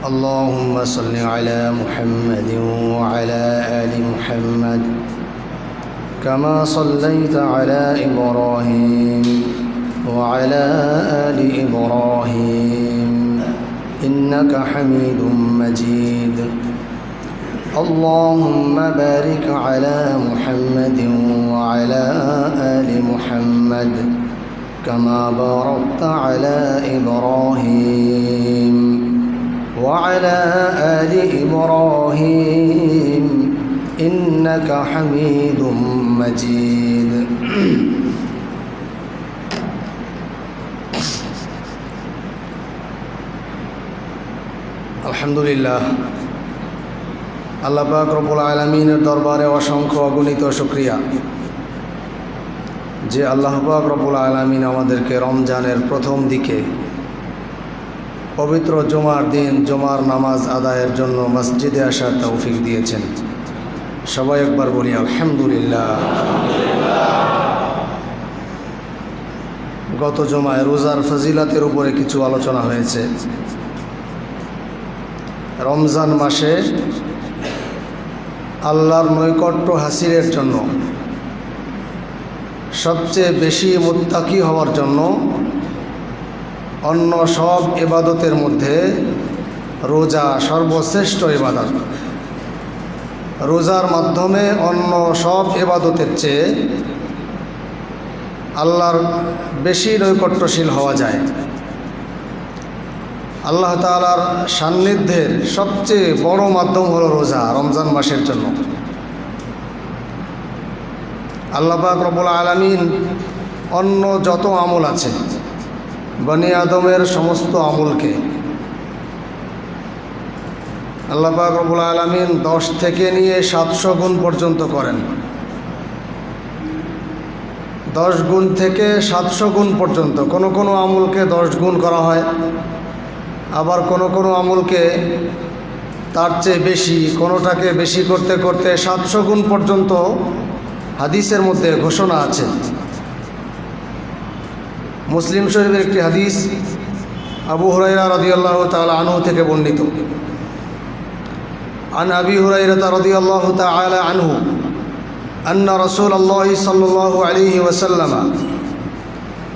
اللهم صل على محمد وعلى آل محمد كما صليت على إبراهيم وعلى آل إبراهيم إنك حميد مجيد اللهم بارك على محمد وعلى آل محمد كما باركت على إبراهيم وعلى آل إبراهيم إنك حميد مجيد الحمد لله আল্লাহ পাক রব্বুল আলামিনের দরবারে অসংখ্য অগণিত শুকরিয়া যে আল্লাহ পাক রব্বুল আলামিন আমাদেরকে রমজানের প্রথম দিকে পবিত্র জুমার দিন জুমার নামাজ আদায়ের জন্য মসজিদে আসার তৌফিক দিয়েছেন। সবাই একবার বলি আলহামদুলিল্লাহ। গত জুমায় রোজার ফজিলতের উপরে কিছু আলোচনা হয়েছে। রমজান মাসে আল্লাহর নৈকট্য হাসিলের জন্য সবচেয়ে বেশি মুত্তাকি হওয়ার জন্য অন্য সব ইবাদতের মধ্যে রোজা সর্বশ্রেষ্ঠ ইবাদত। রোজার মাধ্যমে অন্য সব ইবাদতের চেয়ে আল্লাহর বেশি নৈকট্যশীল হওয়া যায়। আল্লাহ তাআলার সান্নিধ্যের সবচেয়ে বড় মাধ্যম হলো রোজা রমজান মাসের জন্য। আল্লাহ পাক রব্বুল আলামিন অন্য যত আমল আছে বনি আদমের সমস্ত আমলকে আল্লাহ পাক রব্বুল আলামিন 10 থেকে নিয়ে 700 গুণ পর্যন্ত করেন। 10 গুণ থেকে 700 গুণ পর্যন্ত কোনো আমলকে 10 গুণ করা হয়, আবার কোনো আমলকে তার চেয়ে বেশি, কোনোটাকে বেশি করতে করতে 700 গুণ পর্যন্ত হাদিসের মধ্যে ঘোষণা আছে। মুসলিম শরীফের একটি হাদিস আবু হুরায়রা রাদিয়াল্লাহু তাআলা আনহু থেকে বর্ণিত। আন আবি হুরায়রা রাদিয়াল্লাহু তাআলা আনহু আন্না রাসূলুল্লাহ সাল্লাল্লাহু আলাইহি ওয়াসাল্লাম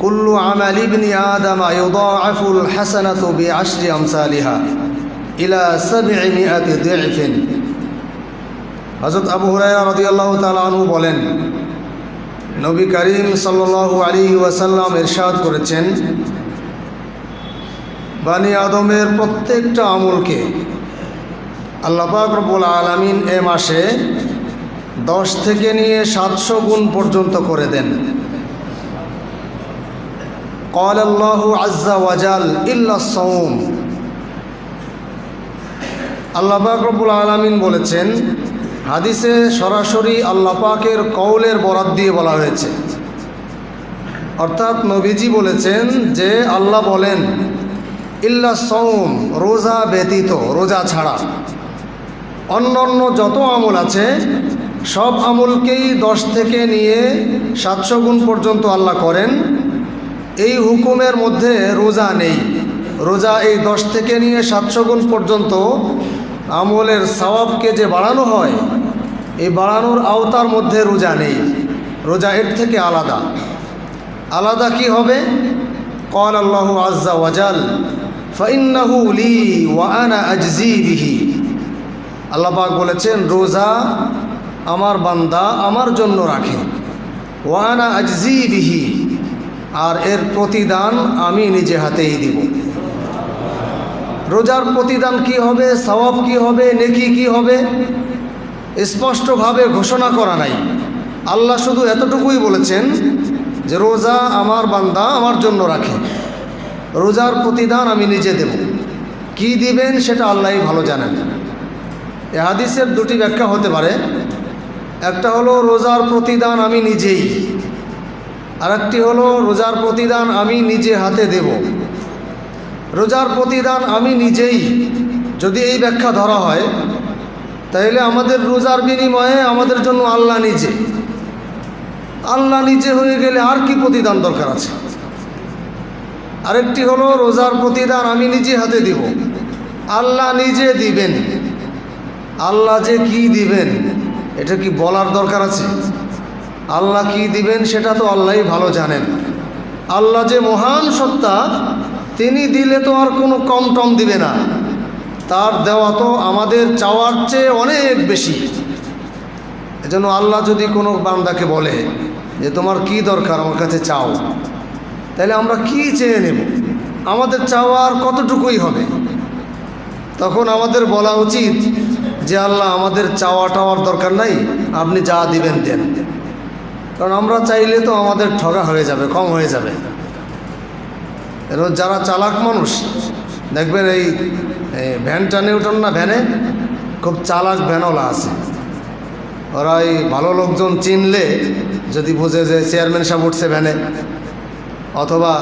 কুল্লু আমালি ইবনি আদম ইউদাআফুল হাসানাতু বিআশরি আমসালিহা ইলা 700 দি'ফিন। হযরত আবু হুরায়রা রাদিয়াল্লাহু তাআলা আনহু বলেন, নবী করিম সাল্লাল্লাহু আলাইহি ওয়াসাল্লাম ইরশাদ করেছেন, বনি আদমের প্রত্যেকটা আমলকে আল্লাহ পাক রব্বুল আলামিন এ মাসে 10 থেকে নিয়ে 700 গুণ পর্যন্ত করে দেন। قال الله عز وجل إلا الصوم। আল্লাহ পাক রব্বুল আলামিন বলেছেন, হাদিসে সরাসরি আল্লাহ পাকের কওলের বরাত দিয়ে বলা হয়েছে, অর্থাৎ নবীজি বলেছেন যে আল্লাহ বলেন ইল্লা সওম, রোজা ব্যতীত, রোজা ছাড়া অন্য যত আমল আছে সব আমলকেই 10 থেকে নিয়ে 700 গুণ পর্যন্ত আল্লাহ করেন। এই হুকুমের মধ্যে রোজা নেই। রোজা এই 10 থেকে নিয়ে 700 গুণ পর্যন্ত আমলের সওয়াবকে যে বাড়ানো হয়, এই বাড়ানোর আওতার মধ্যে রোজা নেই। রোজা এর থেকে আলাদা। আলাদা কি হবে? قال الله عز وجل فإنه لي وأنا أجزي به। আল্লাহ পাক বলেছেন, রোজা আমার বান্দা আমার জন্য রাখে, ওয়ানা আজজি বিহি, আর এর প্রতিদান আমি নিজে হাতেই দিব। রোজার প্রতিদান কি হবে, সওয়াব কি হবে, নেকি কি হবে, স্পষ্টভাবে ঘোষণা করা নাই। আল্লাহ শুধু এতটুকুই বলেছেন যে রোজা আমার বান্দা আমার জন্য রাখে, রোজার প্রতিদান আমি নিজে দেব। কি দিবেন সেটা আল্লাহই ভালো জানেন। এ হাদিসের দুটি ব্যাখ্যা হতে পারে। একটা হলো রোজার প্রতিদান আমি নিজেই, আর একটি হলো রোজার প্রতিদান আমি নিজে হাতে দেব। রোজার প্রতিদান আমি নিজেই যদি এই ব্যাখ্যা ধরা হয়, তাহলে আমাদের রোজার বিনিময়ে আমাদের জন্য আল্লাহ নিজে। আল্লাহ নিজে হয়ে গেলে আর কি প্রতিদান দরকার আছে? আরেকটি হলো রোজার প্রতিদান আমি নিজে হাতে দিব। আল্লাহ নিজে দিবেন। আল্লাহ যে কি দিবেন এটা কি বলার দরকার আছে? আল্লাহ কি দিবেন সেটা তো আল্লাহই ভালো জানেন। আল্লাহ যে মহান সত্তা, তিনি দিলে তো আর কোনো কম টম দিবে না। তার দেওয়া তো আমাদের চাওয়ার চেয়ে অনেক বেশি। এজন্য আল্লাহ যদি কোনো বান্দাকে বলে যে তোমার কি দরকার, আমার কাছে চাও, তাহলে আমরা কি চেয়ে নেব? আমাদের চাওয়ার কতটুকুই হবে? তখন আমাদের বলা উচিত যে আল্লাহ আমাদের চাওয়া টাওয়ার দরকার নাই, আপনি যা দিবেন দেন। কারণ আমরা চাইলে তো আমাদের ঠগা হয়ে যাবে, কম হয়ে যাবে। এরকম যারা চালাক মানুষ দেখবেন, এই ভ্যান টানে উঠন না, ভ্যানে খুব চালাক ভ্যানওয়ালা আছে। ওরা এই ভালো লোকজন চিনলে যদি বুঝে যে চেয়ারম্যান সাহেব উঠছে ভ্যানে, অথবা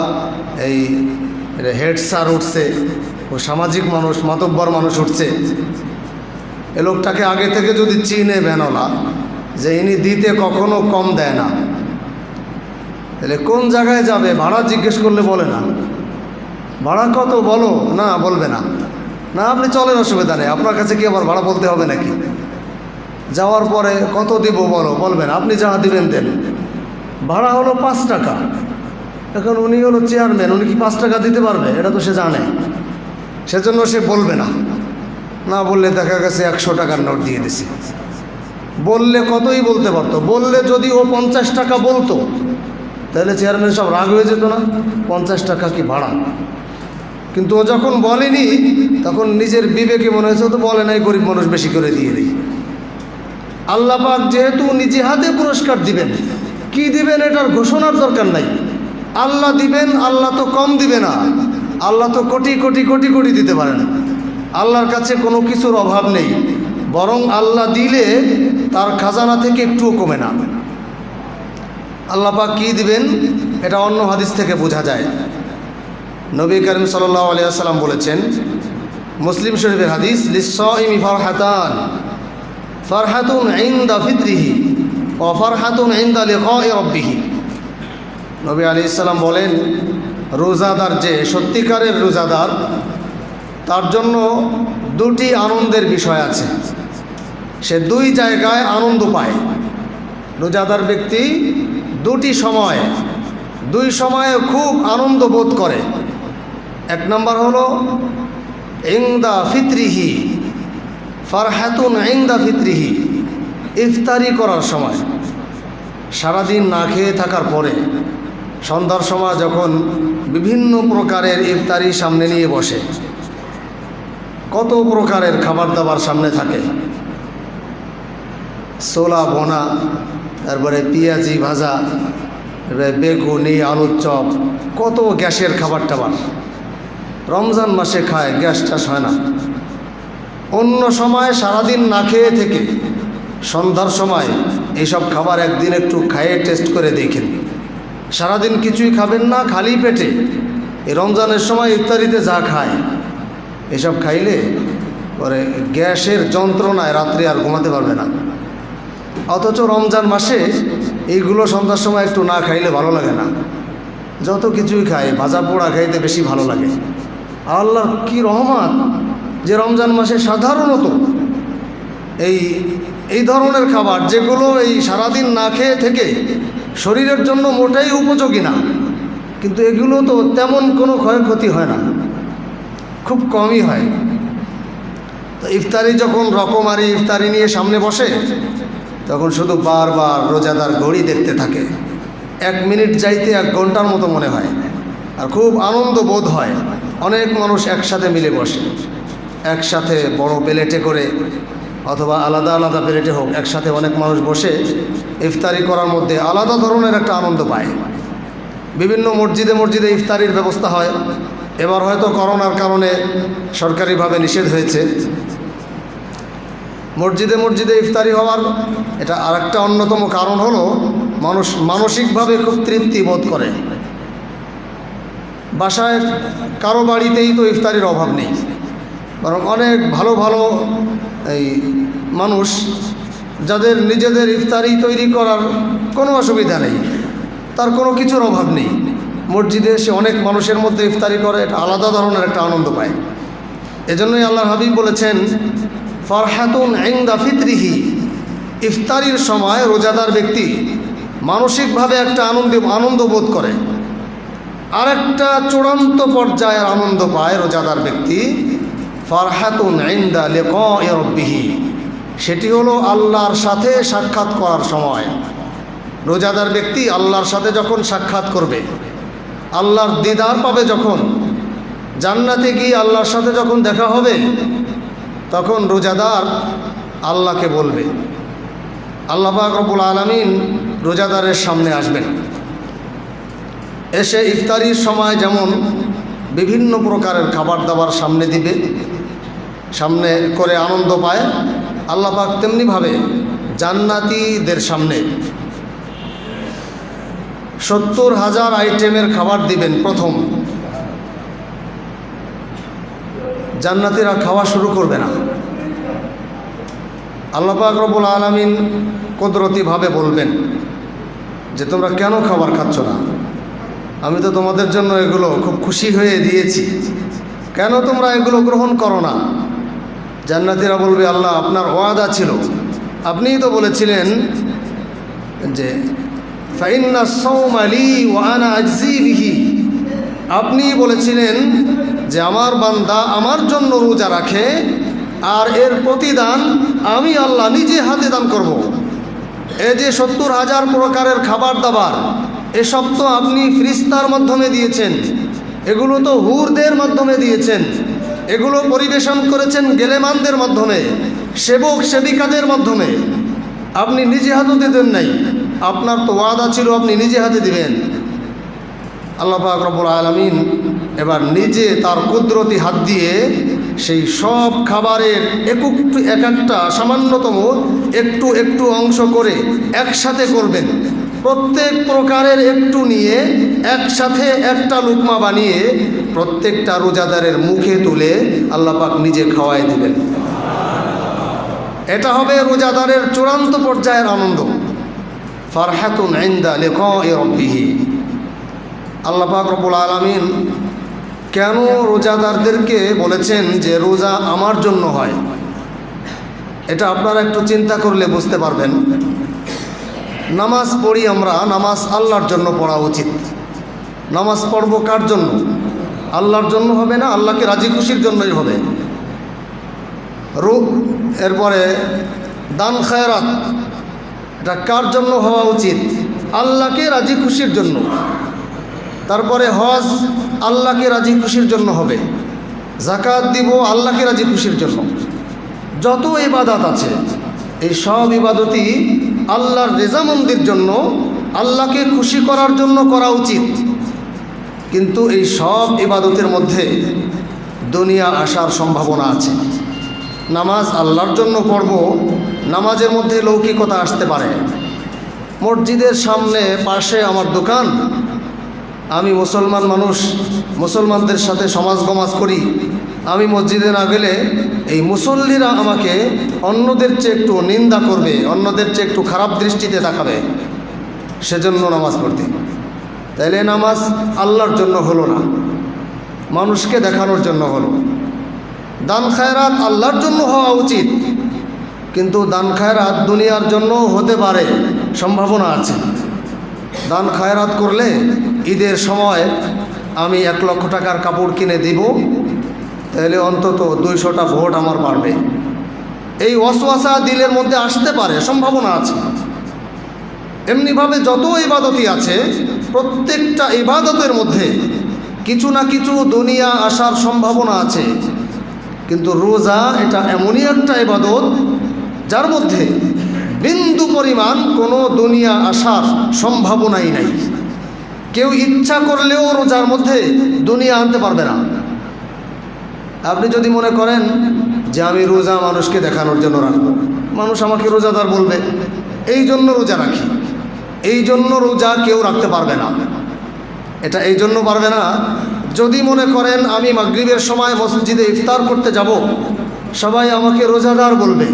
এই হেড স্যার উঠছে, ও সামাজিক মানুষ, মাতব্বর মানুষ উঠছে, এ লোকটাকে আগে থেকে যদি চিনে ভ্যানওয়ালা যে ইনি দিতে কখনো কম দেয় না, তাহলে কোন জায়গায় যাবে ভাড়া জিজ্ঞেস করলে বলে না। ভাড়া কত বলো, না বলবে না। না আপনি চলেন, অসুবিধা নেই, আপনার কাছে কি আবার ভাড়া বলতে হবে নাকি? যাওয়ার পরে কত দিব বলো, বলবেন, আপনি যা দিবেন দেন। ভাড়া হলো 5 টাকা। এখন উনি হলো চেয়ারম্যান, উনি কি 5 টাকা দিতে পারবে? এটা তো সে জানে, সেজন্য সে বলবে না। না বললে দেখা গেছে 100 টাকার নোট দিয়ে দিছি। বললে কতই বলতে পারতো। বললে যদি ও 50 টাকা বলতো, তাহলে চেয়ারম্যান সব রাগ হয়ে যেত না? 50 টাকা কি ভাড়া? কিন্তু ও যখন বলেনি, তখন নিজের বিবেকে মনে হয়েছে তো বলে নাই, গরিব মানুষ বেশি করে দিয়ে দিই। আল্লাহ পাক যেহেতু নিজে হাতে পুরস্কার দিবেন, কি দিবেন এটার ঘোষণার দরকার নাই। আল্লাহ দিবেন, আল্লাহ তো কম দিবে না। আল্লাহ তো কোটি কোটি কোটি কোটি দিতে পারেন। আল্লাহর কাছে কোনো কিছুর অভাব নেই, বরং আল্লাহ দিলে তার খাজানা থেকে একটুও কমে না। আল্লাহ পাক কী দিবেন এটা অন্য হাদিস থেকে বোঝা যায়। নবী করিম সাল্লাল্লাহু আলাইহি ওয়াসাল্লাম বলেছেন, মুসলিম শরীফের হাদিস, লিস-সাইমি ফারহাতান, ফারহাতুন ইনদা ফিতরিহি ওয়া ফারহাতুন ইনদা লিকাই রাব্বিহি। নবী আলাইহিস সালাম বলেন, রোজাদার যে সত্যিকারের রোজাদার, তার জন্য 2টি আনন্দের বিষয় আছে। সে 2 জায়গায় আনন্দ পায়। রোজাদার ব্যক্তি 2টি সময়, 2 সময়ে খুব আনন্দ বোধ করে। 1 নম্বর হলো ইনদা ফিতরিহি, ফারহাতুন ইনদা ফিতরিহি, ইফতারি করার সময়। সারাদিন না খেয়ে থাকার পরে সন্ধ্যার সময় যখন বিভিন্ন প্রকারের ইফতারি সামনে নিয়ে বসে, কত প্রকারের খাবার দাবার সামনে থাকে, ছোলা বোনা, তারপরে পেঁয়াজি ভাজা, বেগুনি, আলুর চপ, কত গ্যাসের খাবার টাবার। রমজান মাসে খায়, গ্যাস টাস হয় না। অন্য সময় সারাদিন না খেয়ে থেকে সন্ধ্যার সময় এইসব খাবার একদিন একটু খাইয়ে টেস্ট করে দেখেন। সারাদিন কিছুই খাবেন না, খালি পেটে এই রমজানের সময় ইফতারিতে যা খায়, এসব খাইলে পরে গ্যাসের যন্ত্রণায় রাত্রে আর ঘুমাতে পারবে না। অথচ রমজান মাসে এইগুলো সন্ধ্যার সময় একটু না খাইলে ভালো লাগে না। যত কিছুই খায়, ভাজা পোড়া খাইতে বেশি ভালো লাগে। আল্লাহর কি রহমত যে রমজান মাসে সাধারণত এই ধরনের খাবার, যেগুলো এই সারাদিন না খেয়ে থেকে শরীরের জন্য মোটেই উপযোগী না, কিন্তু এগুলো তো তেমন কোনো ক্ষয়ক্ষতি হয় না, খুব কমই হয়। তো ইফতারি যখন রকমারি ইফতারি নিয়ে সামনে বসে, তখন শুধু বারবার রোজাদার ঘড়ি দেখতে থাকে। 1 মিনিট যাইতে 1 ঘন্টার মতো মনে হয়, আর খুব আনন্দ বোধ হয়। অনেক মানুষ একসাথে মিলে বসে, একসাথে বড় প্লেটে করে অথবা আলাদা আলাদা প্লেটে হোক, একসাথে অনেক মানুষ বসে ইফতারি করার মধ্যে আলাদা ধরনের একটা আনন্দ পায়। বিভিন্ন মসজিদে মসজিদে ইফতারির ব্যবস্থা হয়। এবার হয়তো করোনার কারণে সরকারিভাবে নিষেধ হয়েছে। মসজিদে মসজিদে ইফতারি হওয়ার এটা আরেকটা অন্যতম কারণ হলো, মানুষ মানসিকভাবে খুব তৃপ্তি বোধ করে। বাসায় কারো বাড়িতেই তো ইফতারির অভাব নেই, বরং অনেক ভালো ভালো এই মানুষ যাদের নিজেদের ইফতারি তৈরি করার কোনো অসুবিধা নেই, তার কোনো কিছুর অভাব নেই, মসজিদে এসে অনেক মানুষের মধ্যে ইফতারি করে, এটা আলাদা ধরনের একটা আনন্দ পায়। এজন্যই আল্লাহর হাবিব বলেছেন ফারহাতুন ইনদা ফিতরিহি, ইফতারির সময় রোজাদার ব্যক্তি মানসিকভাবে একটা আনন্দ বোধ করে। আর একটা চূড়ান্ত পর্যায়ের আনন্দ পায় রোজাদার ব্যক্তি, ফারহাতুন ইনদা লিকাই রাব্বিহি, সেটি হলো আল্লাহর সাথে সাক্ষাৎ করার সময়। রোজাদার ব্যক্তি আল্লাহর সাথে যখন সাক্ষাৎ করবে, আল্লাহর দিদার পাবে, যখন জান্নাতে গিয়ে আল্লাহর সাথে যখন দেখা হবে, তখন রোজাদার আল্লাহকে বলবে। আল্লাহ পাক রব্বুল আলামিন রোজাদারের সামনে আসবেন, এসে ইফতারির সময় যেমন বিভিন্ন প্রকারের খাবার দাবার সামনে দিবে, সামনে করে আনন্দ পায়, আল্লাহ পাক তেমনিভাবে জান্নাতীদের সামনে 70,000 আইটেমের খাবার দিবেন। প্রথম জান্নাতীরা খাওয়া শুরু করবে না। আল্লাহ পাক রব্বুল আলামিন কুদরতিভাবে বলবেন যে তোমরা কেন খাবার খাচ্ছ না? আমি তো তোমাদের জন্য এগুলো খুব খুশি হয়ে দিয়েছি, কেন তোমরা এগুলো গ্রহণ করো না? জান্নাতীরা বলবে, আল্লাহ আপনার ওয়াদা ছিল, আপনিই তো বলেছিলেন যে ফাইন্না সাওমা লি ওয়া আনা আজজি বিহি, আপনি বলেছিলেন যে আমার বান্দা আমার জন্য রোজা রাখে আর এর প্রতিদান আমি আল্লাহ নিজে হাতে দান করব। এই যে 70,000 প্রকারের খাবার দাবার, এসব তো আপনি ফিরিস্তার মাধ্যমে দিয়েছেন, এগুলো তো হুরদের মাধ্যমে দিয়েছেন, এগুলো পরিবেশন করেছেন গেলেমানদের মাধ্যমে, সেবক সেবিকাদের মাধ্যমে, আপনি নিজে হাতে দেন নাই। আপনার তো ওয়াদা ছিল আপনি নিজে হাতে দিবেন। আল্লাহ পাক রব্বুল আলামিন এবার নিজে তার কুদরতি হাত দিয়ে সেই সব খাবারের এক একটা সামান্যতম একটু একটু অংশ করে একসাথে করবেন। প্রত্যেক প্রকারের একটু নিয়ে একসাথে একটা লুকমা বানিয়ে প্রত্যেকটা রোজাদারের মুখে তুলে আল্লাহ পাক নিজে খাওয়াই দিবেন। এটা হবে রোজাদারের চূড়ান্ত পর্যায়ের আনন্দ। ফারহাতুন ইনদা লিকাই রাব্বিহি। আল্লাহ পাক রব্বুল আলামিন কেন রোজাদারদেরকে বলেছেন যে রোজা আমার জন্য হয়, এটা আপনারা একটু চিন্তা করলে বুঝতে পারবেন। নামাজ পড়ি আমরা, নামাজ আল্লাহর জন্য পড়া উচিত। নামাজ পড়ব কার জন্য? আল্লাহর জন্য হবে না, আল্লাহকে রাজি খুশির জন্যই হবে। এরপরে দান খায়রাত, এটা কার জন্য হওয়া উচিত? আল্লাহকে রাজি খুশির জন্য। তারপরে হজ আল্লাহকে রাজি খুশির জন্য হবে। যাকাত দিব আল্লাহকে রাজি খুশির জন্য। যত ইবাদত আছে এই সব ইবাদতই আল্লাহর রেজামন্দির জন্য, আল্লাহকে খুশি করার জন্য করা উচিত। কিন্তু এই সব ইবাদতের মধ্যে দুনিয়া আসার সম্ভাবনা আছে। নামাজ আল্লাহর জন্য পড়ব, নামাজের মধ্যে লৌকিকতা আসতে পারে। মসজিদের সামনে পাশে আমার দোকান, আমি মুসলমান মানুষ, মুসলমানদের সাথে সমাজ করি, আমি মসজিদে না গেলে এই মুসল্লিরা আমাকে অন্যদের চেয়ে একটু নিন্দা করবে, অন্যদের চেয়ে একটু খারাপ দৃষ্টিতে তাকাবে, সেজন্য নামাজ পড়তে। তাইলে নামাজ আল্লাহর জন্য হলো না, মানুষকে দেখানোর জন্য হলো। দান খায়রাত আল্লাহর জন্য হওয়া উচিত, কিন্তু দান খায়রাত দুনিয়ার জন্য হতে পারে, সম্ভাবনা আছে। দান খায়রাত করলে ঈদের সময় আমি 1 লক্ষ টাকার কাপড় কিনে দিব, তাহলে অন্তত 200টা ভোট আমার পারবে। এই ওয়াসওয়াসা দিলের মধ্যে আসতে পারে, সম্ভাবনা আছে। এমনিভাবে যত ইবাদতই আছে, প্রত্যেকটা ইবাদতের মধ্যে কিছু না কিছু দুনিয়া আসার সম্ভাবনা আছে। কিন্তু রোজা এটা এমনই একটা ইবাদত যার মধ্যে বিন্দু পরিমাণ কোনো দুনিয়া আসার সম্ভাবনাই নাই। কেউ ইচ্ছা করলেও রোজার মধ্যে দুনিয়া আনতে পারবে না। আপনি যদি মনে করেন যে আমি রোজা মানুষকে দেখানোর জন্য রাখবো, মানুষ আমাকে রোজাদার বলবে, এই জন্য রোজা রাখি, এই জন্য রোজা কেউ রাখতে পারবে না। এটা এই জন্য পারবে না, যদি মনে করেন আমি মাগরিবের সময় মসজিদে ইফতার করতে যাব, সবাই আমাকে রোজাদার বলবে,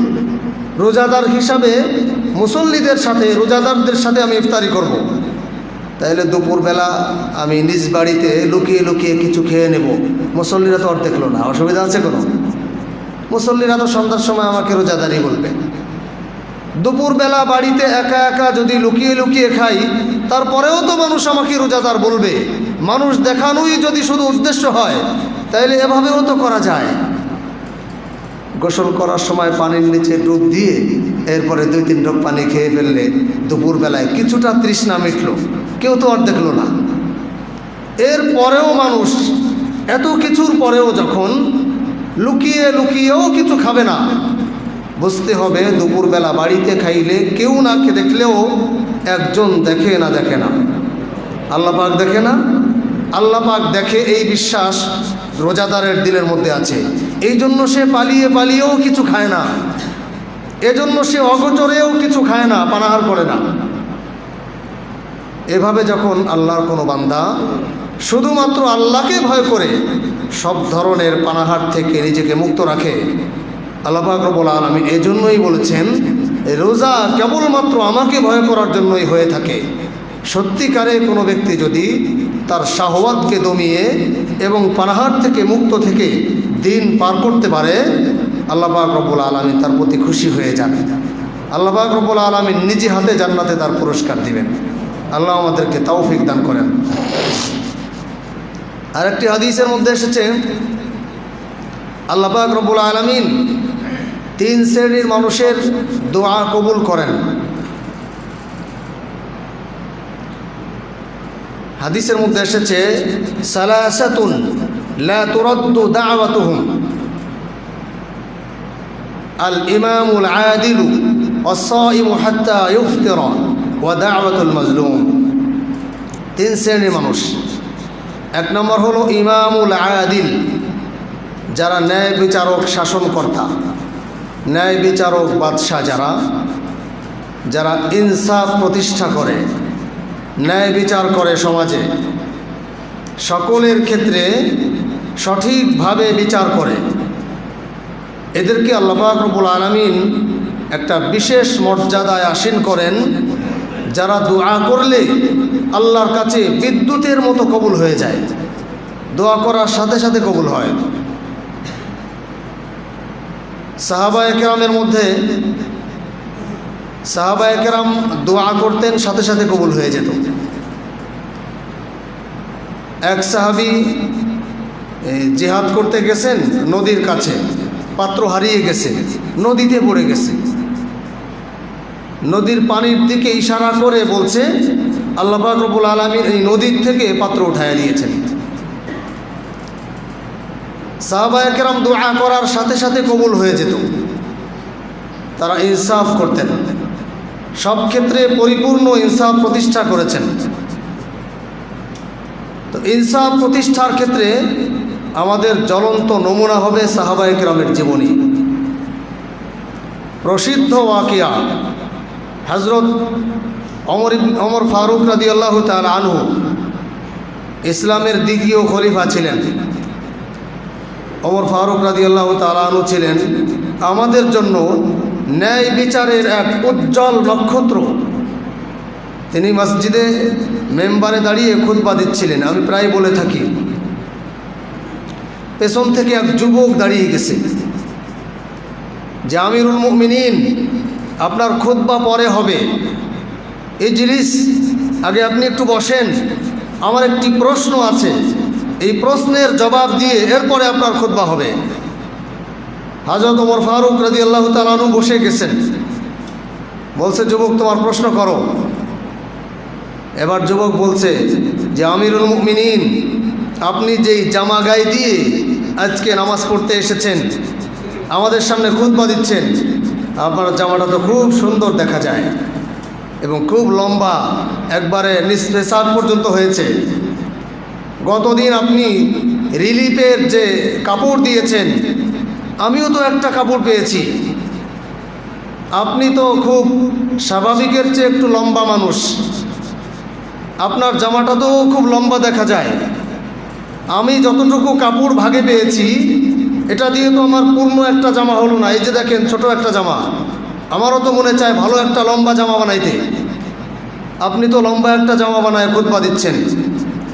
রোজাদার হিসাবে মুসল্লিদের সাথে, রোজাদারদের সাথে আমি ইফতারি করব। তাইলে দুপুরবেলা আমি নিজ বাড়িতে লুকিয়ে লুকিয়ে কিছু খেয়ে নেব, মুসল্লিরা তো আর দেখলো না, অসুবিধা আছে কোনো? মুসল্লিরা তো সন্ধ্যার সময় আমাকে রোজাদারি বলবে। দুপুরবেলা বাড়িতে একা একা যদি লুকিয়ে লুকিয়ে খাই, তারপরেও তো মানুষ আমাকে রোজাদার বলবে। মানুষ দেখানোই যদি শুধু উদ্দেশ্য হয়, তাইলে এভাবেও তো করা যায়। গোসল করার সময় পানির নিচে ডুব দিয়ে এরপরে 2-3 ঢোক পানি খেয়ে ফেললে দুপুরবেলায় কিছুটা তৃষ্ণা মিটল, কেউ তো আর দেখলো না। এর পরেও মানুষ এত কিছুর পরেও যখন লুকিয়ে লুকিয়েও কিছু খাবে না, বুঝতে হবে দুপুরবেলা বাড়িতে খাইলে কেউ না দেখলেও একজন দেখে না আল্লাহ পাক দেখে না, আল্লাহ পাক দেখে, এই বিশ্বাস রোজাদারের দিলের মধ্যে আছে। এই জন্য সে পালিয়ে পালিয়েও কিছু খায় না, এজন্য সে অগোচরেও কিছু খায় না, পানাহার করে না। এভাবে যখন আল্লাহর কোনো বান্দা শুধুমাত্র আল্লাহকে ভয় করে সব ধরনের পানাহার থেকে নিজেকে মুক্ত রাখে, আল্লাহ পাক রব্বুল আলামিন এজন্যই বলেছেন রোজা কেবলমাত্র আমাকে ভয় করার জন্যই হয়ে থাকে। সত্যিকারে কোনো ব্যক্তি যদি তার শাহওয়াতকে দমিয়ে এবং পানাহার থেকে মুক্ত থেকে দিন পার করতে পারে, আল্লাহ পাক রব্বুল আলামিন তার প্রতি খুশি হয়ে যান। আল্লাহ পাক রব্বুল আলামিন নিজে হাতে জান্নাতে তার পুরস্কার দিবেন। আল্লাহ আমাদেরকে তৌফিক দান করেন। আরেকটি হাদিসের মধ্যে এসেছে আল্লাহ পাক রব্বুল আলামিন 3 শ্রেণীর মানুষের দোয়া কবুল করেন। হাদিসের মধ্যে এসেছে সালাসাতুন লা তুরাদ্দু দাওয়াতুহুম আল ইমামুল আদিলু ওয়াস-সাইমু হাত্তা ইফতিরা ওয়া দাওয়াতুল মাজলুম। 3 শ্রেণীর মানুষ। 1 নম্বর হলো ইমামুল আদিল, যারা ন্যায় বিচারক, শাসনকর্তা, ন্যায় বিচারক বাদশাহ, যারা ইনসাফ প্রতিষ্ঠা করে, ন্যায় বিচার করে, সমাজে সকলের ক্ষেত্রে সঠিকভাবে বিচার করে। এদেরকে আল্লাহ পাক রব্বুল আলামিন একটা বিশেষ মর্যাদায় আসীন করেন, যারা দোয়া করলে আল্লাহর কাছে বিদ্যুতের মতো কবুল হয়ে যায়, দোয়া করার সাথে সাথে কবুল হয়। সাহাবায়ে কেরামের মধ্যে সাহাবায়ে কেরাম দোয়া করতেন, সাথে সাথে কবুল হয়ে যেত। এক সাহাবী জিহাদ করতে গেছেন, নদীর কাছে পাত্র হারিয়ে গেছে, নদীতে পড়ে গেছে। নদীর পানির দিকে ইশারা করে বলছে আল্লাহ পাক রব্বুল আলামিন এই নদীর থেকে পাত্র উঠায় দিয়েছেন। সাহাবায়ে কেরাম দোয়া করার সাথে সাথে কবুল হয়ে যেত। তারা ইনসাফ করতেন, সব ক্ষেত্রে পরিপূর্ণ ইনসাফ প্রতিষ্ঠা করেছেন। তো ইনসাফ প্রতিষ্ঠার ক্ষেত্রে আমাদের জ্বলন্ত নমুনা হবে সাহাবায়ে কেরামের জীবনী। প্রসিদ্ধ ওয়াকিয়া, হযরত ওমর ফারুক রাদিয়াল্লাহু তাআলা আনহু ইসলামের দ্বিতীয় খলিফা ছিলেন। ওমর ফারুক রাদিয়াল্লাহু তাআলা আনহু ছিলেন আমাদের জন্য ন্যায় বিচারের এক উজ্জ্বল নক্ষত্র। তিনি মসজিদে মেম্বারে দাঁড়িয়ে খুতবা দিচ্ছিলেন। আমি প্রায় বলে থাকি, পেছন থেকে এক যুবক দাঁড়িয়ে গেছে যে আমিরুল মুমিনিন, আপনার খুতবা পরে হবে, ইজলিস, আগে আপনি একটু বসেন, আমার একটি প্রশ্ন আছে, এই প্রশ্নের জবাব দিয়ে এরপরে আপনার খুতবা হবে। হযরত ওমর ফারুক রাদিয়াল্লাহু তাআলা আনহু বসে গেছেন। বলছে, যুবক তোমার প্রশ্ন করো। এবার যুবক বলছে যে আমিরুল মুমিনিন, আপনি যেই জামা গায়ে দিয়ে আজকে নামাজ পড়তে এসেছেন, আমাদের সামনে খুতবা দিচ্ছেন, আপনার জামাটা তো খুব সুন্দর দেখা যায় এবং খুব লম্বা, একবারে নিচে সাত পর্যন্ত হয়েছে। গতদিন আপনি রিলিফের যে কাপড় দিয়েছেন, আমিও তো একটা কাপড় পেয়েছি। আপনি তো খুব স্বাভাবিকের চেয়ে একটু লম্বা মানুষ, আপনার জামাটা তো খুব লম্বা দেখা যায়। আমি যতটুকু কাপড় ভাগে পেয়েছি, এটা দিয়ে তো আমার পূর্ণ একটা জামা হলো না। এই যে দেখেন, ছোট একটা জামা, আমারও তো মনে চায় ভালো একটা লম্বা জামা বানাইতে। আপনি তো লম্বা একটা জামা বানায় খুতবা দিচ্ছেন,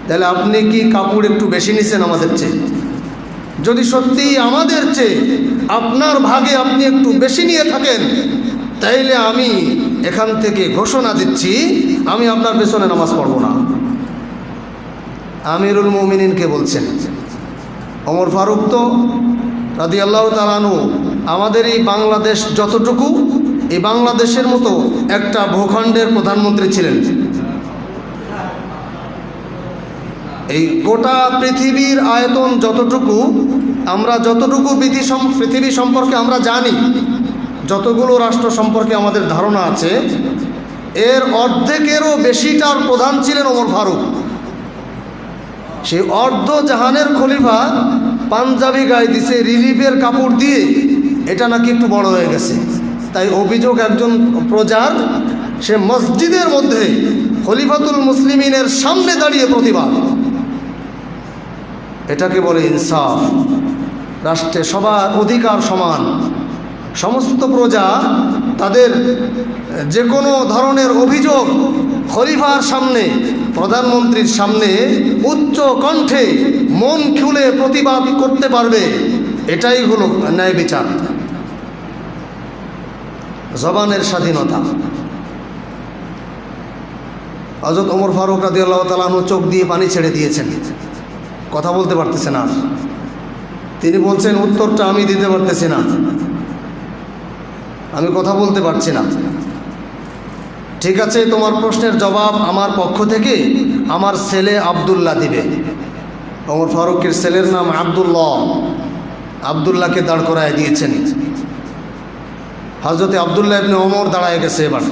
তাহলে আপনি কি কাপড় একটু বেশি নিছেন আমাদের চেয়ে? যদি সত্যিই আমাদের চেয়ে আপনার ভাগে আপনি একটু বেশি নিয়ে থাকেন, তাইলে আমি এখান থেকে ঘোষণা দিচ্ছি আমি আপনার পেছনে নামাজ পড়ব না। আমিরুল মুমিনিনকে বলছেন। ওমর ফারুক তো রাদিয়াল্লাহু তাআলা আনহু আমাদের এই বাংলাদেশ যতটুকু, এই বাংলাদেশের মতো একটা ভূখণ্ডের প্রধানমন্ত্রী ছিলেন। এই গোটা পৃথিবীর আয়তন যতটুকু, আমরা যতটুকু পৃথিবী সম্পর্কে আমরা জানি, যতগুলো রাষ্ট্র সম্পর্কে আমাদের ধারণা আছে, এর অর্ধেকেরও বেশিটার প্রধান ছিলেন ওমর ফারুক। সেই অর্ধ জাহানের খলিফা পাঞ্জাবি গায়ে দিছে রিলিফের কাপড় দিয়ে, এটা নাকি একটু বড় হয়ে গেছে। তাই অভিযোগ একজন প্রজার, সে মসজিদের মধ্যে খলিফাতুল মুসলিমিনের সামনে দাঁড়িয়ে প্রতিবাদ। এটাকে বলে ইনসাফ। রাষ্ট্রে সবার অধিকার সমান। সমস্ত প্রজা তাদের যে কোনো ধরনের অভিযোগ খলিফার সামনে, প্রধানমন্ত্রীর সামনে উচ্চ কণ্ঠে মন খুলে প্রতিবাদ করতে পারবে। এটাই হলো ন্যায় বিচার, জবানের স্বাধীনতা। হযরত ওমর ফারুক রাদিয়াল্লাহু তাআলা আনহু চোখ দিয়ে পানি ছেড়ে দিয়েছেন, কথা বলতে পারতেছেন না। তিনি বলছেন, উত্তরটা আমি দিতে পারতেছি না, আমি কথা বলতে পারছি না। ঠিক আছে, তোমার প্রশ্নের জবাব আমার পক্ষ থেকে আমার ছেলে আব্দুল্লাহ দিবে। ওমর ফারুকের ছেলের নাম আব্দুল্লাহ। আব্দুল্লাহকে দাঁড় করায় দিয়েছেন। হযরতে আব্দুল্লাহ ইবনে ওমর দাঁড়ায় গেছে। এবার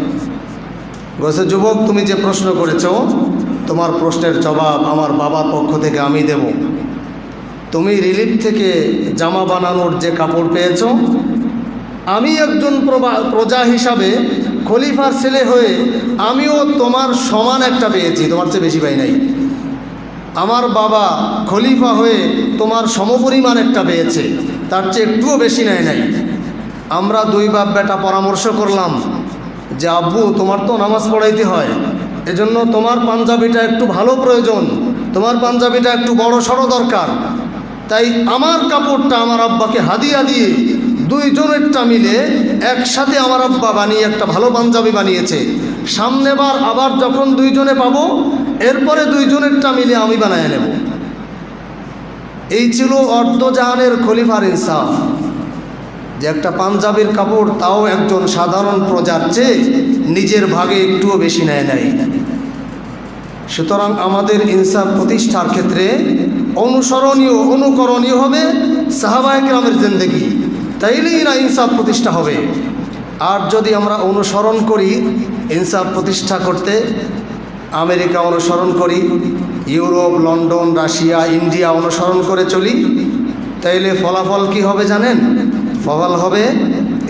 বলছে, যুবক, তুমি যে প্রশ্ন করেছ, তোমার প্রশ্নের জবাব আমার বাবার পক্ষ থেকে আমি দেব। তুমি রিলিফ থেকে জামা বানানোর যে কাপড় পেয়েছ, আমি একজন প্রজা হিসাবে খলিফার ছেলে হয়ে আমিও তোমার সমান একটা পেয়েছি, তোমার চেয়ে বেশি পাই নাই। আমার বাবা খলিফা হয়ে তোমার সমপরিমাণ একটা পেয়েছে, তার চেয়ে একটুও বেশি নেয় নাই। আমরা দুই বাপ বেটা পরামর্শ করলাম যে, আব্বু, তোমার তো নামাজ পড়াইতে হয়, এজন্য তোমার পাঞ্জাবিটা একটু ভালো প্রয়োজন, তোমার পাঞ্জাবিটা একটু বড় সড়ো দরকার। তাই আমার কাপড়টা আমার আব্বাকে হাদিয়া দিয়ে দুইজনেরটা মিলে একসাথে আমার আব্বা বানিয়ে একটা ভালো পাঞ্জাবি বানিয়েছে। সামনেবার আবার যখন দুইজনে পাবো, এরপরে দুইজনেরটা মিলে আমি বানায় নেব। এই ছিল অর্ধজাহানের খলিফার ইনসাফ, যে একটা পাঞ্জাবির কাপড় তাও একজন সাধারণ প্রজার চেয়ে নিজের ভাগে একটুও বেশি নেয় নাই। সুতরাং আমাদের ইনসাফ প্রতিষ্ঠার ক্ষেত্রে অনুসরণীয়, অনুকরণীয় হবে সাহাবায়ে কেরামের জিন্দেগি, তাইলেই না ইনসাফ প্রতিষ্ঠা হবে। আর যদি আমরা অনুসরণ করি ইনসাফ প্রতিষ্ঠা করতে, আমেরিকা অনুসরণ করি, ইউরোপ, লন্ডন, রাশিয়া, ইন্ডিয়া অনুসরণ করে চলি, তাইলে ফলাফল কি হবে জানেন? ফল হবে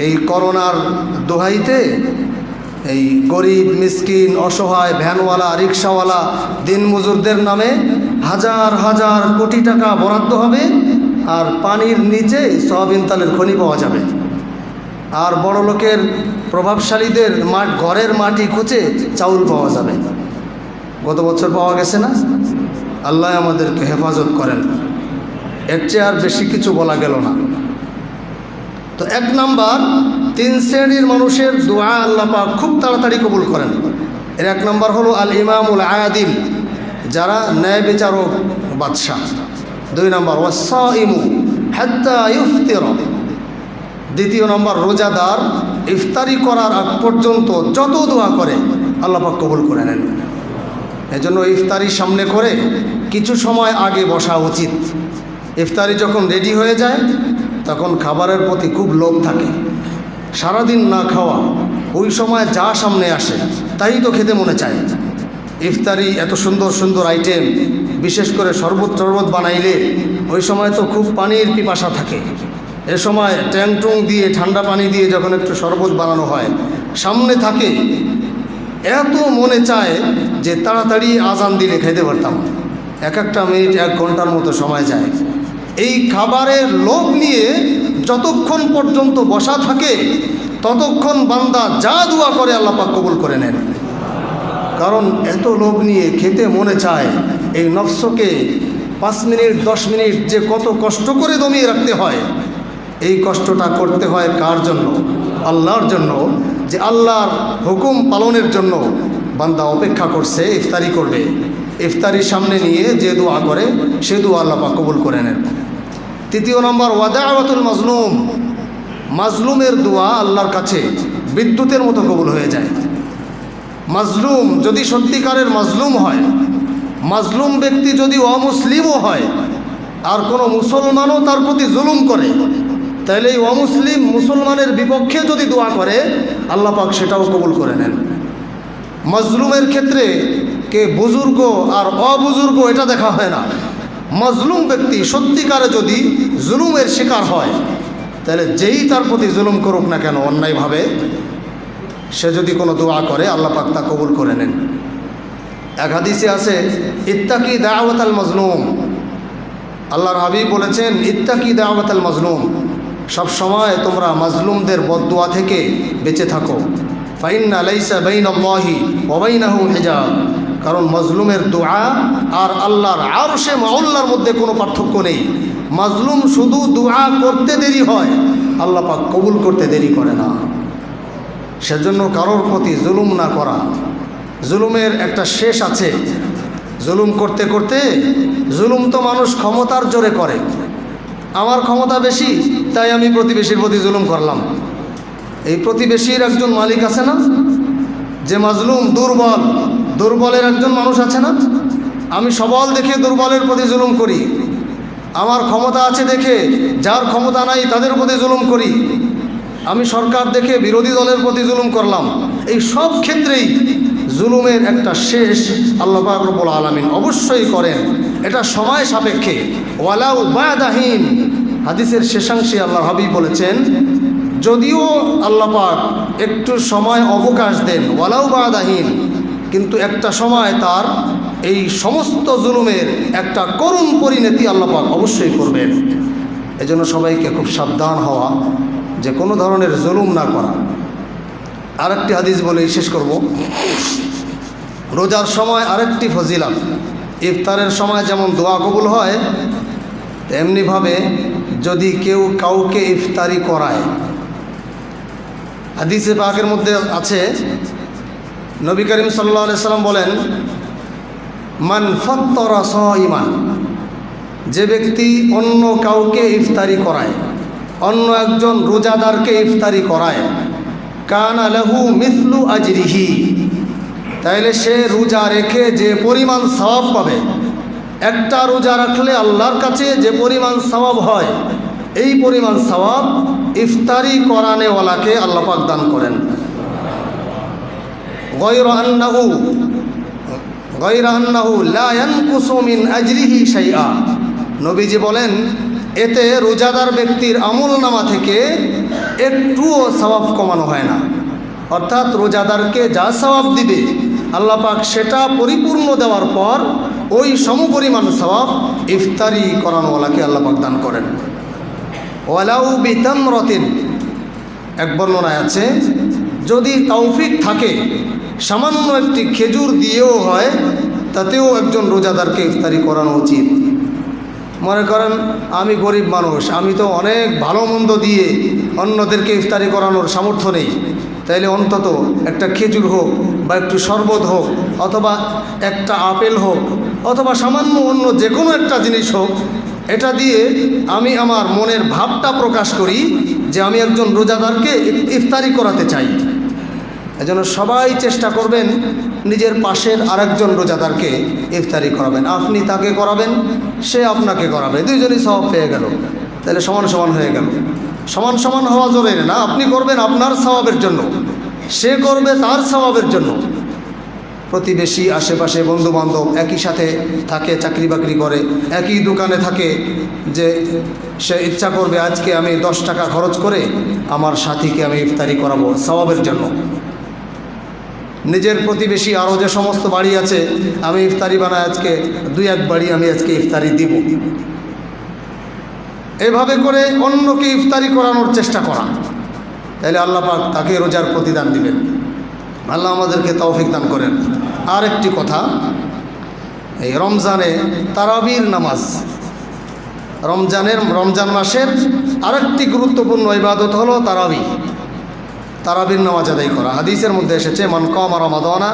এই করোনার দোহাইতে এই গরিব, মিসকিন, অসহায় ভ্যানওয়ালা, রিক্সাওয়ালা, দিনমজুরদের নামে হাজার হাজার কোটি টাকা বরাদ্দ হবে, আর পানির নিচে সয়াবিন তেলের খনি পাওয়া যাবে। আর বড় লোকের, প্রভাবশালীদের ঘরের মাটি খুঁচে চাউল পাওয়া যাবে। গত বছর পাওয়া গেছে না? আল্লাহ আমাদেরকে হেফাজত করেন। এর চেয়ে আর বেশি কিছু বলা গেল না। তো এক নাম্বার, 3 শ্রেণীর মানুষের দোয়া আল্লাহ পাক খুব তাড়াতাড়ি কবুল করেন। এর এক নাম্বার হলো আল ইমামুল আদিল, যারা ন্যায় বিচারক বাদশাহ। 2 নাম্বার ওয়াসাইমু হাত্তা ইফতির। দ্বিতীয় নম্বর, রোজাদার ইফতারি করার আগ পর্যন্ত যত দোয়া করে আল্লাহ পাক কবুল করে নেন। এজন্য ইফতারি সামনে করে কিছু সময় আগে বসা উচিত। ইফতারি যখন রেডি হয়ে যায়, তখন খাবারের প্রতি খুব লোভ থাকে। সারাদিন না খাওয়া, ওই সময় যা সামনে আসে তাই তো খেতে মনে চায়। ইফতারি এত সুন্দর সুন্দর আইটেম, বিশেষ করে শরবত টরবত বানাইলে ওই সময় তো খুব পানির পিপাসা থাকে। এ সময় ট্যাংটুং দিয়ে, ঠান্ডা পানি দিয়ে যখন একটু শরবত বানানো হয়, সামনে থাকে, এত মনে চায় যে তাড়াতাড়ি আজান দিলে খেতে পারতাম। একটা মিনিট 1 ঘন্টার মতো সময় যায়। এই খাবারের লোভ নিয়ে যতক্ষণ পর্যন্ত বসা থাকে, ততক্ষণ বান্দা যা দোয়া করে আল্লাহ পাক কবুল করে নেন। কারণ এত লোভ নিয়ে খেতে মনে চায়, এই নফসকে 5 মিনিট 10 মিনিট যে কত কষ্ট করে দমিয়ে রাখতে হয়, এই কষ্টটা করতে হয় কার জন্য? আল্লাহর জন্য। যে আল্লাহর হুকুম পালনের জন্য বান্দা অপেক্ষা করছে, ইফতারি করবে। ইফতারির সামনে নিয়ে যে দোয়া করে সে দোয়া আল্লাহ পাক কবুল করে নেন। 3 নম্বর ওয়াদাওয়াতুল মাজলুম, মাজলুমের দোয়া আল্লাহর কাছে বিদ্যুতের মতো কবুল হয়ে যায়। মাজলুম যদি সত্যিকারের মাজলুম হয়, মাজলুম ব্যক্তি যদি অমুসলিমও হয় আর কোনো মুসলমানও তার প্রতি জুলুম করে, তাহলে এই অমুসলিম মুসলমানের বিপক্ষে যদি দোয়া করে আল্লাহ পাক সেটাও কবুল করে নেন। মাজলুমের ক্ষেত্রে কে বুজুর্গ আর অবুজুর্গ এটা দেখা হয় না। মাজলুম ব্যক্তি সত্যিকারে যদি জুলুমের শিকার হয়, তাহলে যেই তার প্রতি জুলুম করুক না কেন অন্যায়ভাবে, সে যদি কোনো দোয়া করে আল্লাহ পাক তা কবুল করে নেন। এক হাদিসে আছে ইত্তাকি দাওয়াতাল মাজলুম, আল্লাহর হাবিব বলেছেন ইত্তাকি দাওয়াতাল মাজলুম, সব সময় তোমরা মাজলুমদের বদদুয়া থেকে বেঁচে থাকো। ফাইন্না লাইসা বাইনাল্লাহি ওয়া বাইনাহু হিজাব, কারণ মাজলুমের দোয়া আর আল্লাহর আরশে মাওলার মধ্যে কোনো পার্থক্য নেই। মাজলুম শুধু দোয়া করতে দেরি হয়, আল্লাহ পাক কবুল করতে দেরি করে না। সেজন্য কারোর প্রতি জুলুম না করা। জুলুমের একটা শেষ আছে। জুলুম করতে করতে, জুলুম তো মানুষ ক্ষমতার জোরে করে। আমার ক্ষমতা বেশি তাই আমি প্রতিবেশীর প্রতি জুলুম করলাম। এই প্রতিবেশীর একজন মালিক আছে না, যে মাজলুম দুর্বল, দুর্বলের একজন মানুষ আছে না। আমি সবল দেখে দুর্বলের প্রতি জুলুম করি, আমার ক্ষমতা আছে দেখে যার ক্ষমতা নাই তাদের প্রতি জুলুম করি, আমি সরকার দেখে বিরোধী দলের প্রতি জুলুম করলাম। এই সব ক্ষেত্রেই জুলুমের একটা শেষ আল্লাহ পাক রব্বুল আলামিন অবশ্যই করেন। এটা সময় সাপেক্ষে। ওয়ালাউ বাদাহিন, হাদিসের শেষাংশে আল্লাহর হাবিব বলেছেন যদিও আল্লাহ পাক একটু সময় অবকাশ দেন, ওয়ালাউ বাদাহিন, কিন্তু একটা সময় তার এই সমস্ত জুলুমের একটা করুণ পরিণতি আল্লাহ পাক অবশ্যই করবেন। এজন্য সবাইকে খুব সাবধান হওয়া যে কোনো ধরনের জুলুম না করা। আরেকটি হাদিস বলেই শেষ করব। রোজার সময় আরেকটি ফজিলত, ইফতারের সময় যেমন দোয়া কবুল হয়, তেমনিভাবে যদি কেউ কাউকে ইফতারি করায়, হাদিসে পাকের মধ্যে আছে নবী করিম সাল্লাল্লাহু আলাইহি সাল্লাম বলেন মান ফাত্তারা সাইমান, যে ব্যক্তি অন্য কাউকে ইফতারি করায়, অন্য একজন রোজাদারকে ইফতারি করায়, কানা লাহু মিসলু আজরিহি, তাইলে সে রোজা রেখে যে পরিমাণ সওয়াব পাবে, একটা রোজা রাখলে আল্লাহর কাছে যে পরিমাণ সওয়াব হয়, এই পরিমাণ সওয়াব ইফতারি করানেওয়ালাকে আল্লাহ পাক দান করেন। গায়রা আন্নাহু লা ইয়ানকুসু মিন আজরিহি শাইআ, নবীজি বলেন এতে রোজাদার ব্যক্তির আমলনামা থেকে একটুও সওয়াব কমানো হয় না। অর্থাৎ রোজাদারকে যা সওয়াব দিবে আল্লাহ পাক সেটা পরিপূর্ণ দেওয়ার পর ওই সমপরিমাণ সওয়াব ইফতারি করানোওয়ালাকে আল্লাহ পাক দান করেন। ওয়ালাউ বিতামরাতিন, এক বর্ণনায় আছে যদি তৌফিক থাকে সামান্য একটি খেজুর দিয়েও হয়, তাতেও একজন রোজাদারকে ইফতারি করানো উচিত। মনে করেন আমি গরিব মানুষ, আমি তো অনেক ভালো মন্দ দিয়ে অন্যদেরকে ইফতারি করানোর সামর্থ্য নেই, তাইলে অন্তত একটা খেজুর হোক বা একটু শরবত হোক অথবা একটা আপেল হোক অথবা সামান্য অন্য যে কোনো একটা জিনিস হোক, এটা দিয়ে আমি আমার মনের ভাবটা প্রকাশ করি যে আমি একজন রোজাদারকে ইফতারি করাতে চাই। এজন্য সবাই চেষ্টা করবেন নিজের পাশের আরেকজন রোজাদারকে ইফতারি করাবেন। আপনি তাকে করাবেন, সে আপনাকে করাবে, দুইজনই সওয়াব পেয়ে গেল, তাহলে সমান সমান হয়ে গেল। সমান সমান হওয়া জরুরি না, আপনি করবেন আপনার সওয়াবের জন্য, সে করবে তার সওয়াবের জন্য। প্রতিবেশী, আশেপাশে বন্ধুবান্ধব একই সাথে থাকে, চাকরি বাকরি করে, একই দোকানে থাকে, যে সে ইচ্ছা করবে আজকে আমি 10 টাকা খরচ করে আমার সাথীকে আমি ইফতারি করাবো সওয়াবের জন্য। নিজের প্রতিবেশী আরও যে সমস্ত বাড়ি আছে, আমি ইফতারি বানাই আজকে 2-1 বাড়ি আমি আজকে ইফতারি দিব, এভাবে করে অন্যকে ইফতারি করানোর চেষ্টা করা, তাহলে আল্লাহ পাক তাকে রোজার প্রতিদান দিবেন। আল্লাহ আমাদেরকে তৌফিক দান করেন। আর একটি কথা, এই রমজানে তারাবির নামাজ, রমজান মাসের আরেকটি গুরুত্বপূর্ণ ইবাদত হলো তারাবির নামাজ আদায় করা। হাদিসের মধ্যে এসেছে, মান কামা রমাদানা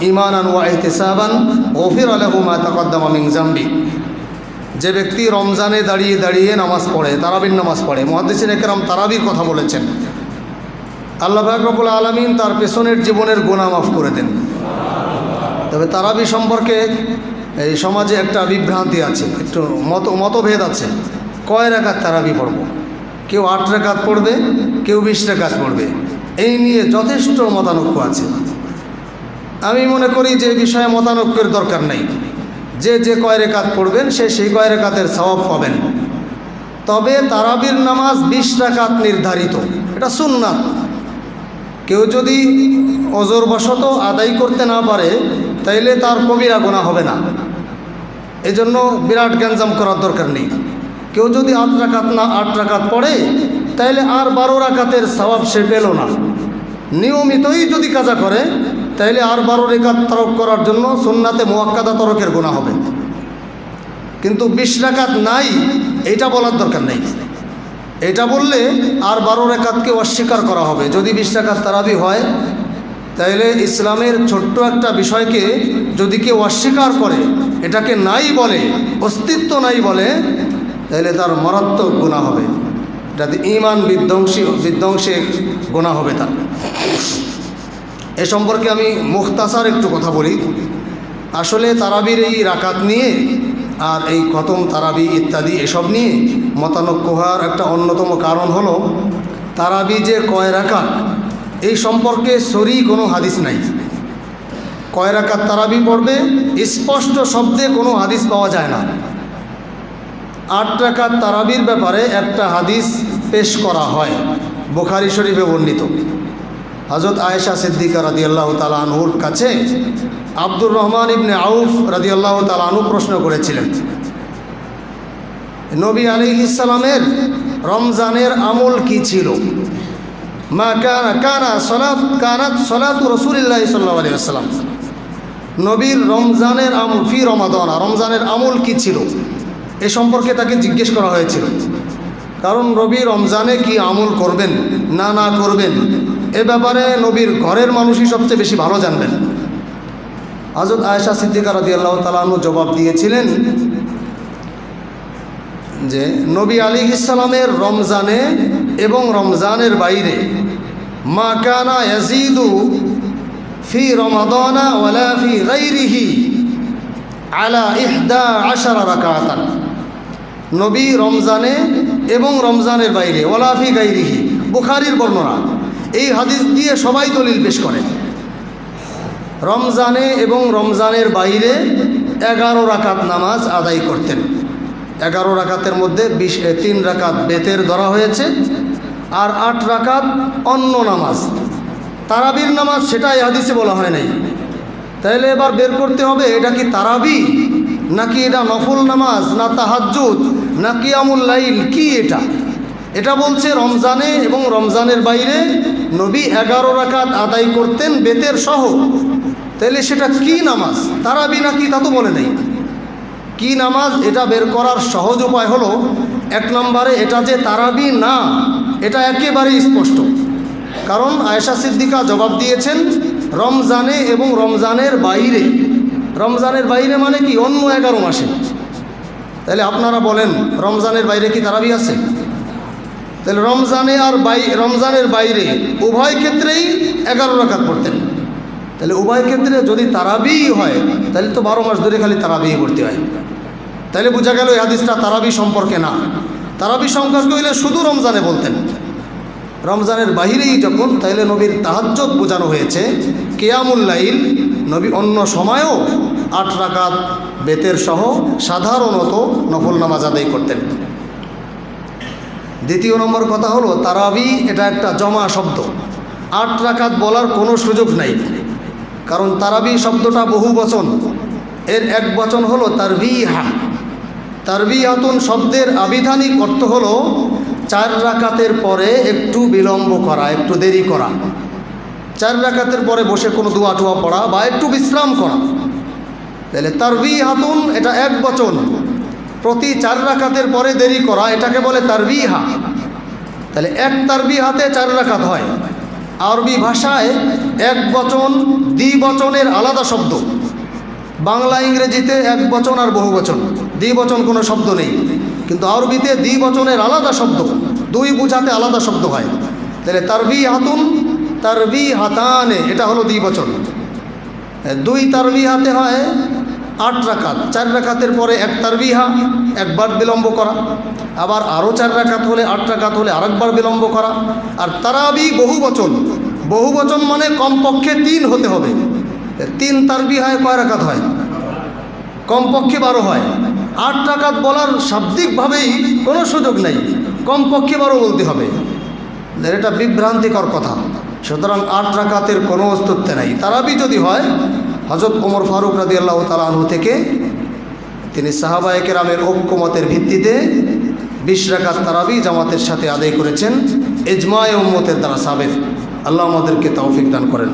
ঈমানান ওয়া ইহতিসাবান গুফিরা লাহু মা তাকদ্দামা মিন যামবি। যে ব্যক্তি রমজানে দাঁড়িয়ে দাঁড়িয়ে নামাজ পড়ে, তারাবির নামাজ পড়ে, মুহাদ্দিসিন একরাম তারাবির কথা বলেছেন, আল্লাহ পাক রব্বুল আলামিন তার পেছনের জীবনের গুনাহ মাফ করে দেন। তবে তারাবি সম্পর্কে এই সমাজে একটা বিভ্রান্তি আছে, একটু মতভেদ আছে। কয় রাকাত তারাবি পড়ব? কেউ 8 রাকাত পড়বে, কেউ 20 রাকাত পড়বে। এই নিয়ে যথেষ্ট মতানৈক্য আছে। আমি মনে করি যে বিষয়ে মতানৈক্যের দরকার নেই। যে কয় রাকাত পড়বেন সেই কয় রাকাতের সওয়াব পাবেন। তবে তারাবির নামাজ 20 রাকাত নির্ধারিত, এটা সুন্নাত। কেউ যদি ওজরবশত আদায় করতে না পারে তাইলে তার কবিরা গুনাহ হবে না। এজন্য বিরাট গ্যাঞ্জাম করার দরকার নেই। কেউ যদি 8 রাকাত পড়ে তাইলে আর 12 রাকাতের সওয়াব সে পেল না। নিয়মিতই যদি কাজা করে তাইলে আর 12 রাকাত তরক করার জন্য সুন্নাতে মুআক্কাদা তরকের গুনাহ হবে। কিন্তু 20 রাকাত নাই এইটা বলার দরকার নেই। এটা বললে আর 12 রাকাতকে অস্বীকার করা হবে। যদি 20 রাকাত তারাবি হয় তাইলে ইসলামের ছোট্ট একটা বিষয়কে যদি কেউ অস্বীকার করে, এটাকে নাই বলে, অস্তিত্ব নাই বলে, তাহলে তার মারাত্মক গুনাহ হবে। যাতে ঈমান বিধ্বংসী গুনাহ হবে তার। এ সম্পর্কে আমি মুখতাসার একটু কথা বলি। আসলে তারাবির এই রাকাত নিয়ে আর এই খতম তারাবি ইত্যাদি এসব নিয়ে মতানৈক্য হওয়ার একটা অন্যতম কারণ হলো তারাবি যে কয় রাকাত এই সম্পর্কে সহি কোনো হাদিস নাই। কয় রাকাত তারাবি পড়বে স্পষ্ট শব্দে কোনো হাদিস পাওয়া যায় না। 8 রাকাত তারাবির ব্যাপারে একটা হাদিস পেশ করা হয়, বুখারী শরীফে বর্ণিত। হযরত আয়েশা সিদ্দিকা রাদিয়াল্লাহু তাআলা আনহুর কাছে আব্দুর রহমান ইবনে আউফ রাদিয়াল্লাহু তাআলা আনহু প্রশ্ন করেছিলেন, নবী আলাইহিস সালামের রমজানের আমল কি ছিল? মা কানাত সালাতু রাসূলিল্লাহি সাল্লাল্লাহু আলাইহি ওয়াসাল্লাম, নবীর রমজানের আমল ফি রমাদান, রমজানের আমল কি ছিল এ সম্পর্কে তাকে জিজ্ঞেস করা হয়েছিল। কারণ নবী রমজানে কি আমল করবেন না করবেন এ ব্যাপারে নবীর ঘরের মানুষই সবচেয়ে বেশি ভালো জানবেন। হযরত আয়েশা সিদ্দিকা রাদিয়াল্লাহু তাআলা আনহু জবাব দিয়েছিলেন যে নবী আলাইহিস সালামের রমজানে এবং রমজানের বাইরে মা কানা ইয়াজিদু ফি রমাদানা ওয়ালা ফি গায়রিহি আলা 11 রাকাতান, নবী রমজানে এবং রমজানের বাইরে ওয়ালা ফি গায়রিহি, বুখারীর বর্ণনা। এই হাদিস দিয়ে সবাই দলিল পেশ করে রমজানে এবং রমজানের বাইরে 11 রাকাত নামাজ আদায় করতেন। 11 রাকাতের মধ্যে 3 রাকাত বেতের ধরা হয়েছে আর 8 রাকাত অন্য নামাজ, তারাবির নামাজ, সেটা এই হাদিসে বলা হয় নাই। তাহলে এবার বের করতে হবে এটা কি তারাবি নাকি এটা নফল নামাজ, না তাহাজ্জুদ, না কিয়ামুল লাইল, কি এটা? এটা বলছে রমজানে এবং রমজানের বাইরে নবী 11 রাকাত আদায় করতেন বেতের সহ। তাহলে সেটা কি নামাজ, তারাবি নাকি তা তো বলে নেই। কি নামাজ এটা বের করার সহজ উপায় হলো, 1 নম্বরে এটা যে তারাবি না এটা একেবারেই স্পষ্ট। কারণ আয়েশা সিদ্দিকা জবাব দিয়েছেন রমজানে এবং রমজানের বাইরে। রমজানের বাইরে মানে কি? অন্য 11 মাসে। তাহলে আপনারা বলেন রমজানের বাইরে কি তারাবি আছে? তাহলে রমজানের বাইরে উভয় ক্ষেত্রেই 11 রাকাত পড়তেন। তাহলে উভয় ক্ষেত্রে যদি তারাবি হয় তাহলে তো 12 মাস ধরে খালি তারাবি পড়তে হয়। তাহলে বোঝা গেল এই হাদিসটা তারাবি সম্পর্কে না। তারাবি সম্পর্কে হইলে শুধু রমজানে বলতেন। রমজানের বাহিরেই যখন, তাইলে নবীর তাহাজ্জুদ বোঝানো হয়েছে। কিয়ামুল লাইল নবী অন্য সময়েও 8 রাকাত বেতের সহ সাধারণত নফল নামাজ আদায় করতেন। দ্বিতীয় নম্বর কথা হলো তারাবি এটা একটা জমা শব্দ। 8 রাকাত বলার কোনো সুযোগ নাই, কারণ তারাবি শব্দটা বহু বচন। এর এক বচন হলো তারবিহা। তারবিয়াতুন শব্দের আবিধানিক অর্থ হলো 4 রাকাতের পরে একটু বিলম্ব করা, একটু দেরি করা। 4 রাকাতের পরে বসে কোনো দোয়া টোয়া পড়া বা একটু বিশ্রাম করা, তাহলে তারবিহাতুন এটা এক বচন। প্রতি 4 রাকাতের পরে দেরি করা এটাকে বলে তারবিহা। তাহলে এক তারবিহাতে 4 রাকাত হয়। আরবি ভাষায় এক বচন দ্বিবচনের আলাদা শব্দ। বাংলা ইংরেজিতে এক বচন আর বহু বচন, দ্বিবচন কোনো শব্দ নেই, কিন্তু আরবিতে দ্বিবচনের আলাদা শব্দ, দুই বুঝাতে আলাদা শব্দ হয়। তাহলে তারবিহাতুন, তারবিহাতানে এটা হলো দ্বিবচন। 2 তারবিহাতে হয় 8 রাকাত। 4 রাকাতের পরে এক তারবিহা, একবার বিলম্ব করা, আবার আরও 4 রাকাত হলে 8 রাকাত হলে আরেকবার বিলম্ব করা। আর তারাবি বহু বচন, বহু বচন মানে কমপক্ষে 3 হতে হবে। 3 তারবিহায় কয় রাকাত হয়? কমপক্ষে 12 হয়। 8 রাকাত বলার শাব্দিকভাবেই কোনো সুযোগ নেই, কমপক্ষে 12 বলতে হবে। এটা বিভ্রান্তিকর কথা। সুতরাং 8 রাকাতের কোনো অস্তিত্ব নেই। তারাবি যদি হয়, হযরত ওমর ফারুক রাদিয়াল্লাহু তাআলা আনহু থেকে তিনি সাহাবায়ে কেরামের ঐক্যমতের ভিত্তিতে 20 রাকাত তারাবি জামাতের সাথে আদায় করেছেন, ইজমায়ে উম্মতের দ্বারা সাবেক। আল্লাহ আমাদেরকে তৌফিক দান করেন।